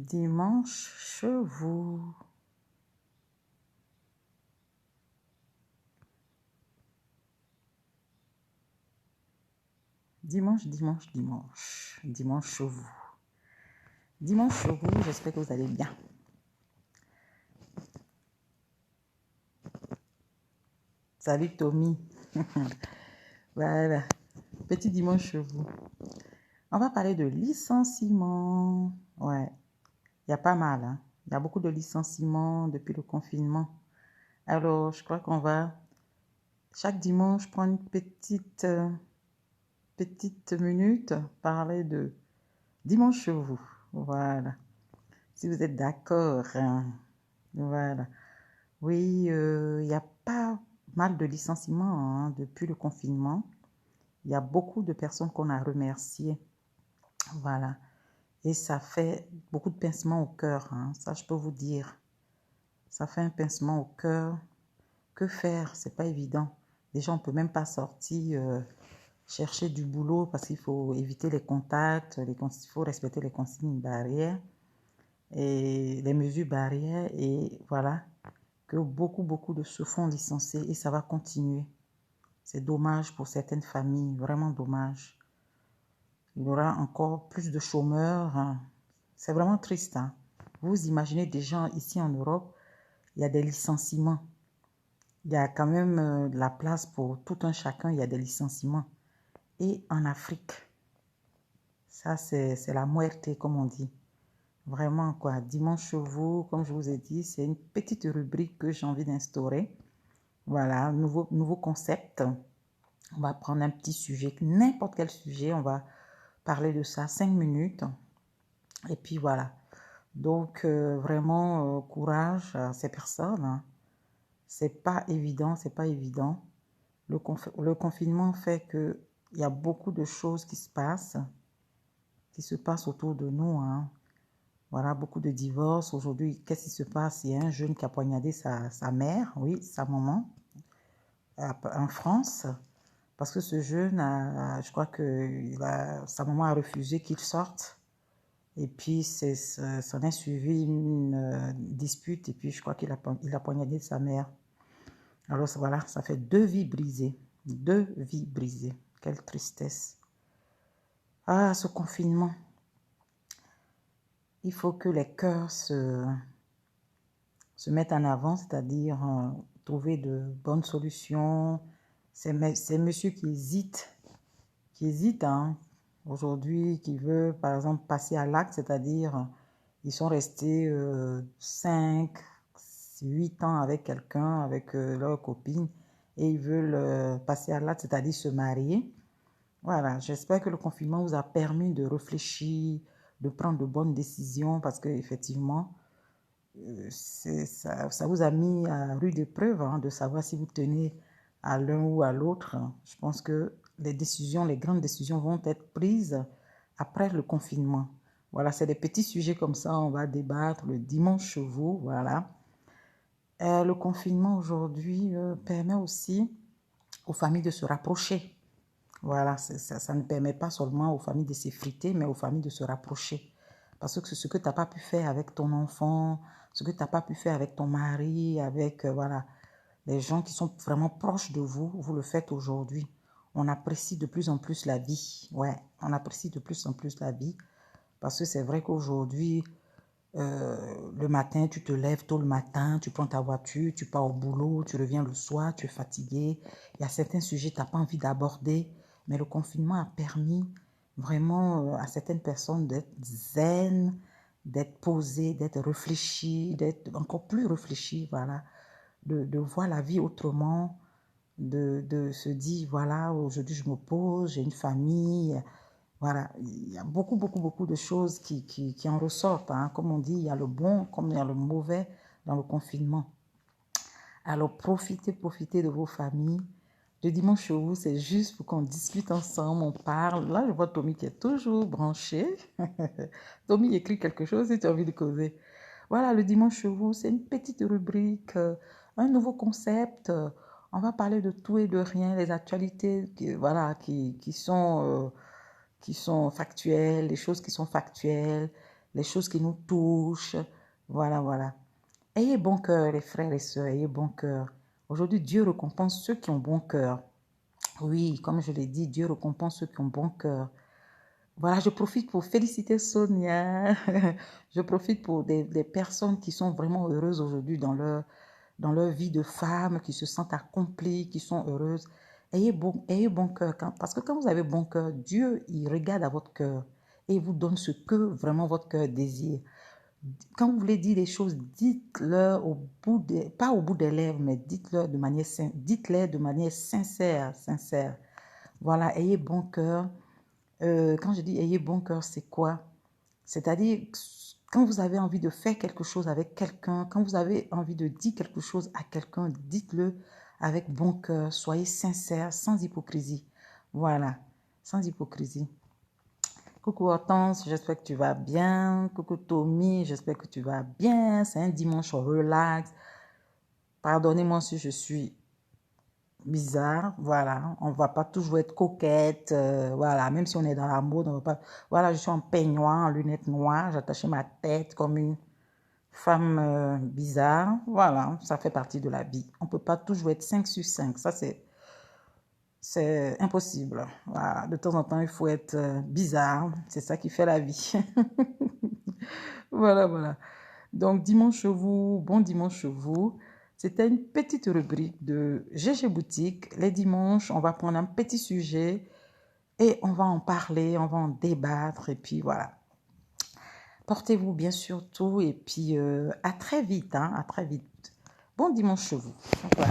Dimanche chevaux. Dimanche, dimanche, dimanche. Dimanche chevaux. Dimanche chevaux, j'espère que vous allez bien. Salut Tommy. Voilà. Petit dimanche chevaux. On va parler de licenciement. Ouais. Il y a pas mal, hein. Il y a beaucoup de licenciements depuis le confinement. Alors, je crois qu'on va chaque dimanche prendre une petite minute, parler de dimanche chevaux. Voilà. Si vous êtes d'accord, hein. Voilà. Oui, il y a pas mal de licenciements, hein, depuis le confinement. Il y a beaucoup de personnes qu'on a remerciées. Voilà. Et ça fait beaucoup de pincements au cœur, hein. Ça, je peux vous dire. Ça fait un pincement au cœur. Que faire? C'est pas évident. Déjà, on peut même pas sortir chercher du boulot parce qu'il faut éviter les contacts, il faut respecter les consignes barrières et les mesures barrières. Et voilà, que beaucoup de se font licencier et ça va continuer. C'est dommage pour certaines familles, vraiment dommage. Il y aura encore plus de chômeurs, hein. C'est vraiment triste, hein. Vous imaginez des gens ici en Europe, il y a des licenciements. Il y a quand même de la place pour tout un chacun, il y a des licenciements. Et en Afrique, ça c'est la muerte, comme on dit. Vraiment, quoi. Dimanche chevaux, comme je vous ai dit, c'est une petite rubrique que j'ai envie d'instaurer. Voilà, nouveau concept. On va prendre un petit sujet, n'importe quel sujet, on va parler de ça 5 minutes. Et puis voilà. Donc, vraiment, courage à ces personnes, hein. C'est pas évident, c'est pas évident. Le confinement fait qu'il y a beaucoup de choses qui se passent autour de nous, hein. Voilà, beaucoup de divorces. Aujourd'hui, qu'est-ce qui se passe? Il y a un jeune qui a poignardé sa mère, oui, sa maman, en France. Parce que ce jeune, je crois que sa maman a refusé qu'il sorte. Et puis, s'en est suivi une dispute. Et puis, je crois qu'il a poignardé sa mère. Alors, voilà, ça fait 2 vies brisées. 2 vies brisées. Quelle tristesse. Ah, ce confinement. Il faut que les cœurs se mettent en avant, c'est-à-dire trouver de bonnes solutions. C'est monsieur qui hésite, hein, aujourd'hui, qui veut, par exemple, passer à l'acte, c'est-à-dire, ils sont restés 5, 8 ans avec quelqu'un, avec leur copine, et ils veulent passer à l'acte, c'est-à-dire se marier. Voilà, j'espère que le confinement vous a permis de réfléchir, de prendre de bonnes décisions, parce qu'effectivement, ça vous a mis à rude épreuve, hein, de savoir si vous tenez à l'un ou à l'autre. Je pense que les grandes décisions vont être prises après le confinement. Voilà, c'est des petits sujets comme ça, on va débattre le dimanche chevaux, voilà. Le confinement aujourd'hui permet aussi aux familles de se rapprocher. Voilà, ça ne permet pas seulement aux familles de s'effriter, mais aux familles de se rapprocher. Parce que ce que tu n'as pas pu faire avec ton enfant, ce que tu n'as pas pu faire avec ton mari, avec voilà, les gens qui sont vraiment proches de vous, vous le faites aujourd'hui. On apprécie de plus en plus la vie. Ouais, on apprécie de plus en plus la vie. Parce que c'est vrai qu'aujourd'hui, le matin, tu te lèves tôt le matin, tu prends ta voiture, tu pars au boulot, tu reviens le soir, tu es fatigué. Il y a certains sujets que tu n'as pas envie d'aborder, mais le confinement a permis vraiment à certaines personnes d'être zen, d'être posées, d'être réfléchies, d'être encore plus réfléchies, voilà, de voir la vie autrement, de se dire, voilà, aujourd'hui je me pose, j'ai une famille. Voilà, il y a beaucoup de choses qui en ressortent, hein. Comme on dit, il y a le bon comme il y a le mauvais dans le confinement. Alors profitez de vos familles. Le dimanche chez vous, c'est juste pour qu'on discute ensemble, on parle. Là, je vois Tommy qui est toujours branché. Tommy écrit quelque chose si tu as envie de causer. Voilà, le dimanche chez vous, c'est une petite rubrique, un nouveau concept. On va parler de tout et de rien, les actualités qui sont factuelles, les choses qui sont factuelles, les choses qui nous touchent. Voilà, voilà. Ayez bon cœur, les frères et sœurs, ayez bon cœur. Aujourd'hui, Dieu récompense ceux qui ont bon cœur. Oui, comme je l'ai dit, Dieu récompense ceux qui ont bon cœur. Voilà, je profite pour féliciter Sonia. Je profite pour des personnes qui sont vraiment heureuses aujourd'hui dans leur vie de femme, qui se sentent accomplies, qui sont heureuses. Ayez bon cœur, parce que quand vous avez bon cœur, Dieu, il regarde à votre cœur et il vous donne ce que vraiment votre cœur désire. Quand vous voulez dire des choses, dites-le pas au bout des lèvres, mais dites-le dites-les de manière sincère, sincère. Voilà, ayez bon cœur. Quand je dis ayez bon cœur, c'est quoi? C'est-à-dire, quand vous avez envie de faire quelque chose avec quelqu'un, quand vous avez envie de dire quelque chose à quelqu'un, dites-le avec bon cœur. Soyez sincère, sans hypocrisie. Voilà, sans hypocrisie. Coucou Hortense, j'espère que tu vas bien. Coucou Tommy, j'espère que tu vas bien. C'est un dimanche relax. Pardonnez-moi si je suis bizarre, voilà. On ne va pas toujours être coquette, voilà. Même si on est dans la mode, on va pas... Voilà, je suis en peignoir, en lunettes noires. J'ai attaché ma tête comme une femme bizarre. Voilà, ça fait partie de la vie. On ne peut pas toujours être 5 sur 5. Ça, c'est impossible. Voilà. De temps en temps, il faut être bizarre. C'est ça qui fait la vie. Voilà, voilà. Donc, dimanche vous, bon dimanche vous. C'était une petite rubrique de GG Boutique. Les dimanches, on va prendre un petit sujet et on va en parler, on va en débattre. Et puis voilà. Portez-vous bien surtout et puis à très vite, hein, à très vite. Bon dimanche vous. Voilà.